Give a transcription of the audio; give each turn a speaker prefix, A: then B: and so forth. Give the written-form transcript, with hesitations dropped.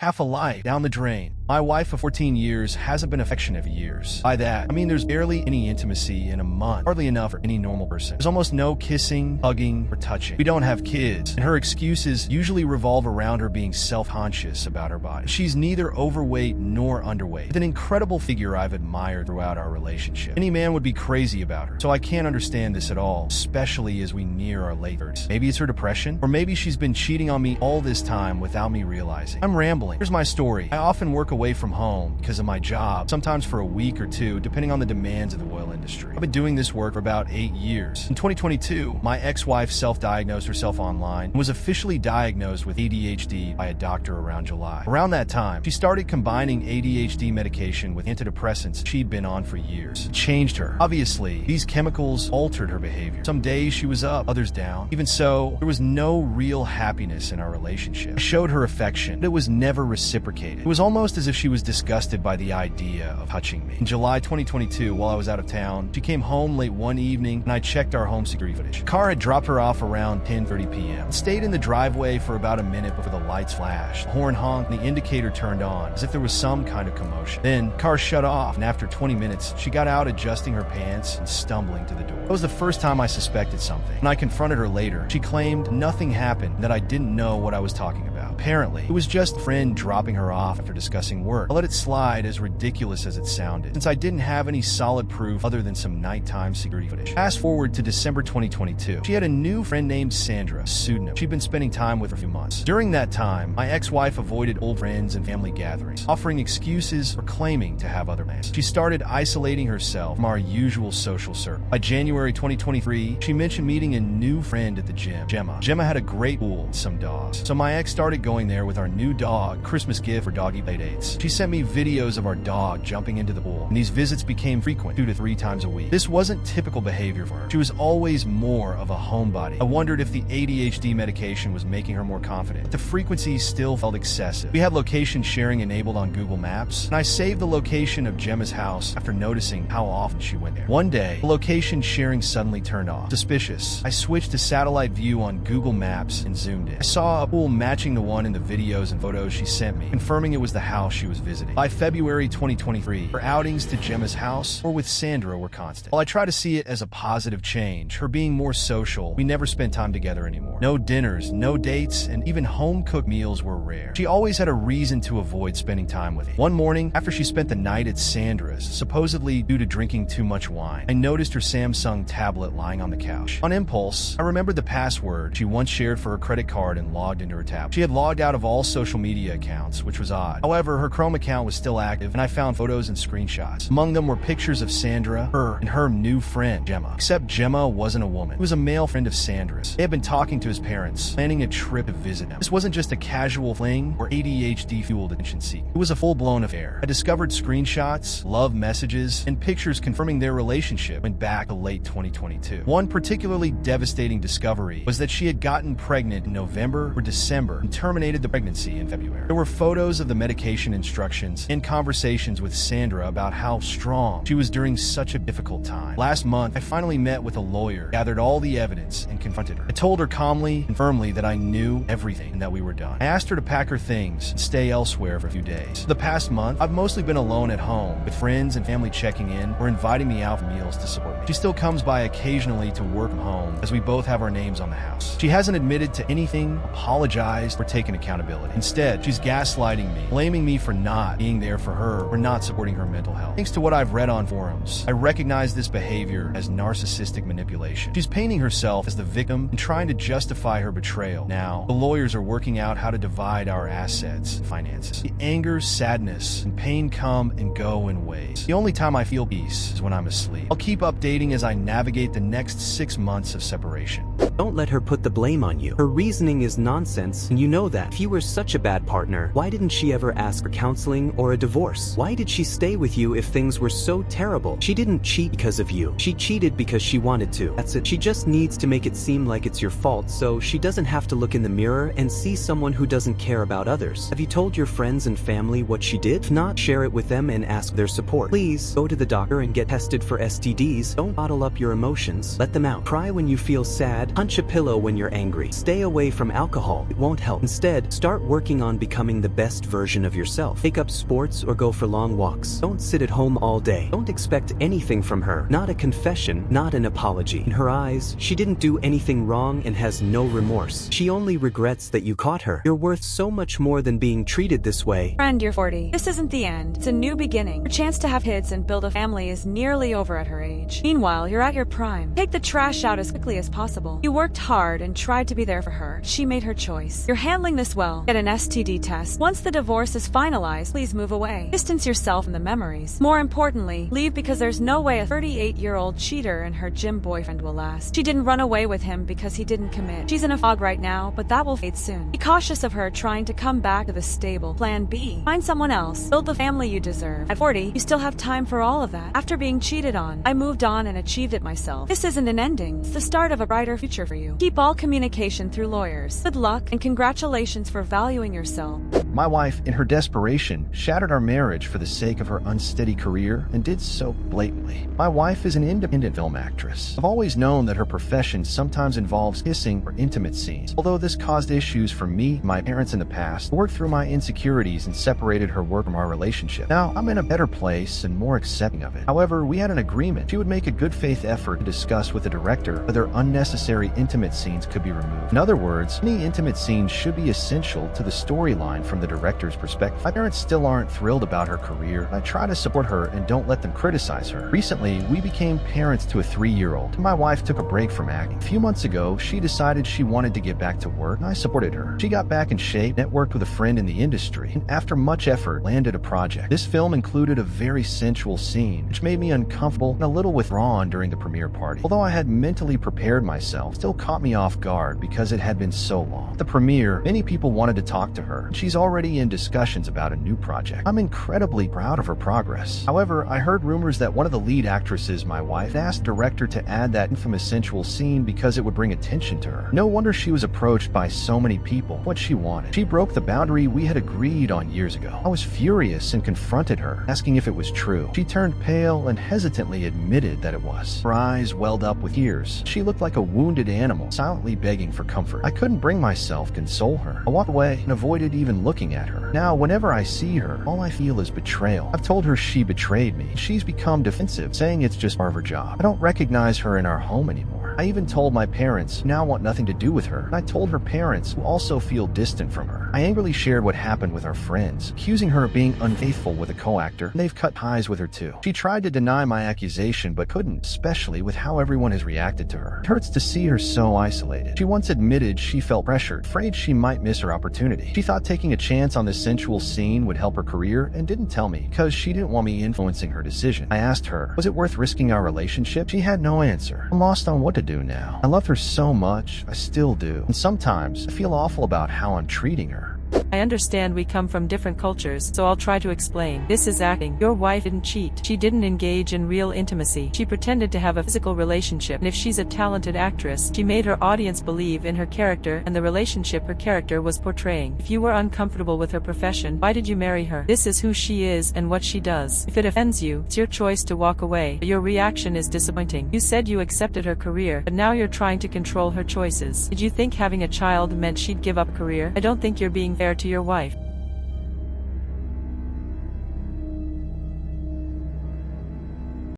A: Half a life down the drain. My wife of 14 years hasn't been affectionate for years. By that, I mean there's barely any intimacy in a month. Hardly enough for any normal person. There's almost no kissing, hugging, or touching. We don't have kids, and her excuses usually revolve around her being self-conscious about her body. She's neither overweight nor underweight, with an incredible figure I've admired throughout our relationship. Any man would be crazy about her, so I can't understand this at all, especially as we near our late 30s. Maybe it's her depression, or maybe she's been cheating on me all this time without me realizing. I'm rambling. Here's my story. I often work away from home because of my job, sometimes for a week or two, depending on the demands of the oil industry. I've been doing this work for about 8 years. In 2022, my ex-wife self-diagnosed herself online and was officially diagnosed with ADHD by a doctor around July. Around that time, she started combining ADHD medication with antidepressants she'd been on for years. It changed her. Obviously, these chemicals altered her behavior. Some days she was up, others down. Even so, there was no real happiness in our relationship. I showed her affection, but it was never reciprocated. It was almost as if she was disgusted by the idea of touching me. In July 2022, while I was out of town, she came home late one evening and I checked our home security footage. The car had dropped her off around 10:30 p.m. It stayed in the driveway for about a minute before the lights flashed. The horn honked and the indicator turned on, as if there was some kind of commotion. Then, the car shut off, and after 20 minutes, she got out adjusting her pants and stumbling to the door. That was the first time I suspected something. When I confronted her later, she claimed nothing happened and that I didn't know what I was talking about. Apparently, it was just a friend dropping her off after discussing work. I let it slide, as ridiculous as it sounded, since I didn't have any solid proof other than some nighttime security footage. Fast forward to December 2022. She had a new friend named Sandra, a pseudonym. She'd been spending time with for a few months. During that time, my ex-wife avoided old friends and family gatherings, offering excuses for claiming to have other plans. She started isolating herself from our usual social circle. By January 2023, she mentioned meeting a new friend at the gym, Gemma. Gemma had a great pool and some dogs, so my ex started going there with our new dog, Christmas gift for doggy playdates. She sent me videos of our dog jumping into the pool, and these visits became frequent, 2 to 3 times a week. This wasn't typical behavior for her. She was always more of a homebody. I wondered if the ADHD medication was making her more confident, but the frequency still felt excessive. We had location sharing enabled on Google Maps, and I saved the location of Gemma's house after noticing how often she went there. One day, the location sharing suddenly turned off. Suspicious. I switched to satellite view on Google Maps and zoomed in. I saw a pool matching the one in the videos and photos she sent me, confirming it was the house she was visiting. By February 2023, her outings to Gemma's house or with Sandra were constant. While I try to see it as a positive change, her being more social, we never spent time together anymore. No dinners, no dates, and even home-cooked meals were rare. She always had a reason to avoid spending time with me. One morning, after she spent the night at Sandra's, supposedly due to drinking too much wine, I noticed her Samsung tablet lying on the couch. On impulse, I remembered the password she once shared for her credit card and logged into her tablet. She had logged out of all social media accounts, which was odd. However, her Chrome account was still active, and I found photos and screenshots. Among them were pictures of Sandra, her, and her new friend, Gemma. Except Gemma wasn't a woman. It was a male friend of Sandra's. They had been talking to his parents, planning a trip to visit him. This wasn't just a casual fling or ADHD-fueled attention seeking. It was a full-blown affair. I discovered screenshots, love messages, and pictures confirming their relationship went back to late 2022. One particularly devastating discovery was that she had gotten pregnant in November or December and terminated the pregnancy in February. There were photos of the medication instructions and conversations with Sandra about how strong she was during such a difficult time. Last month, I finally met with a lawyer, gathered all the evidence, and confronted her. I told her calmly and firmly that I knew everything and that we were done. I asked her to pack her things and stay elsewhere for a few days. For the past month, I've mostly been alone at home, with friends and family checking in or inviting me out for meals to support me. She still comes by occasionally to work from home, as we both have our names on the house. She hasn't admitted to anything, apologized, or taken accountability. Instead, she's gaslighting me, blaming me for not being there for her or not supporting her mental health. Thanks to what I've read on forums, I recognize this behavior as narcissistic manipulation. She's painting herself as the victim and trying to justify her betrayal. Now, the lawyers are working out how to divide our assets and finances. The anger, sadness, and pain come and go in waves. The only time I feel peace is when I'm asleep. I'll keep updating as I navigate the next 6 months of separation.
B: Don't let her put the blame on you. Her reasoning is nonsense, and you know that. If you were such a bad partner, why didn't she ever ask for counseling or a divorce? Why did she stay with you if things were so terrible? She didn't cheat because of you. She cheated because she wanted to. That's it. She just needs to make it seem like it's your fault so she doesn't have to look in the mirror and see someone who doesn't care about others. Have you told your friends and family what she did? If not, share it with them and ask their support. Please go to the doctor and get tested for STDs. Don't bottle up your emotions. Let them out. Cry when you feel sad. Hunt punch a pillow when you're angry. Stay away from alcohol. It won't help. Instead, start working on becoming the best version of yourself. Take up sports or go for long walks. Don't sit at home all day. Don't expect anything from her. Not a confession, not an apology. In her eyes, she didn't do anything wrong and has no remorse. She only regrets that you caught her. You're worth so much more than being treated this way.
C: Friend, you're 40. This isn't the end. It's a new beginning. Her chance to have kids and build a family is nearly over at her age. Meanwhile, you're at your prime. Take the trash out as quickly as possible. You worked hard and tried to be there for her. She made her choice. You're handling this well. Get an STD test. Once the divorce is finalized, please move away. Distance yourself from the memories. More importantly, leave because there's no way a 38-year-old cheater and her gym boyfriend will last. She didn't run away with him because he didn't commit. She's in a fog right now, but that will fade soon. Be cautious of her trying to come back to the stable. Plan B. Find someone else. Build the family you deserve. At 40, you still have time for all of that. After being cheated on, I moved on and achieved it myself. This isn't an ending. It's the start of a brighter future for you. Keep all communication through lawyers. Good luck and congratulations for valuing yourself.
A: My wife, in her desperation, shattered our marriage for the sake of her unsteady career and did so blatantly. My wife is an independent film actress. I've always known that her profession sometimes involves kissing or intimate scenes. Although this caused issues for me and my parents in the past, I worked through my insecurities and separated her work from our relationship. Now, I'm in a better place and more accepting of it. However, we had an agreement. She would make a good faith effort to discuss with the director whether unnecessary intimate scenes could be removed. In other words, any intimate scenes should be essential to the storyline from the director's perspective. My parents still aren't thrilled about her career. I try to support her and don't let them criticize her. Recently, we became parents to a 3-year-old. My wife took a break from acting. A few months ago, she decided she wanted to get back to work, and I supported her. She got back in shape, networked with a friend in the industry, and after much effort, landed a project. This film included a very sensual scene, which made me uncomfortable and a little withdrawn during the premiere party. Although I had mentally prepared myself, it still caught me off guard because it had been so long. At the premiere, many people wanted to talk to her, and she's already in discussions about a new project. I'm incredibly proud of her progress. However, I heard rumors that one of the lead actresses, my wife, asked the director to add that infamous sensual scene because it would bring attention to her. No wonder she was approached by so many people. What she wanted. She broke the boundary we had agreed on years ago. I was furious and confronted her, asking if it was true. She turned pale and hesitantly admitted that it was. Her eyes welled up with tears. She looked like a wounded animal, silently begging for comfort. I couldn't bring myself to console her. I walked away and avoided even looking at her. Now, whenever I see her, all I feel is betrayal. I've told her she betrayed me. She's become defensive, saying it's just part of her job. I don't recognize her in our home anymore. I even told my parents, who now want nothing to do with her, and I told her parents, who also feel distant from her. I angrily shared what happened with our friends, accusing her of being unfaithful with a co-actor, and they've cut ties with her too. She tried to deny my accusation, but couldn't, especially with how everyone has reacted to her. It hurts to see her so isolated. She once admitted she felt pressured, afraid she might miss her opportunity. She thought taking a chance on this sensual scene would help her career and didn't tell me because she didn't want me influencing her decision. I asked her, was it worth risking our relationship? She had no answer. I'm lost on what to do now. I loved her so much, I still do. And sometimes I feel awful about how I'm treating her.
D: I understand we come from different cultures, so I'll try to explain. This is acting. Your wife didn't cheat. She didn't engage in real intimacy. She pretended to have a physical relationship, and if she's a talented actress, she made her audience believe in her character and the relationship her character was portraying. If you were uncomfortable with her profession, why did you marry her? This is who she is and what she does. If it offends you, it's your choice to walk away, but your reaction is disappointing. You said you accepted her career, but now you're trying to control her choices. Did you think having a child meant she'd give up a career? I don't think you're being fair to your wife.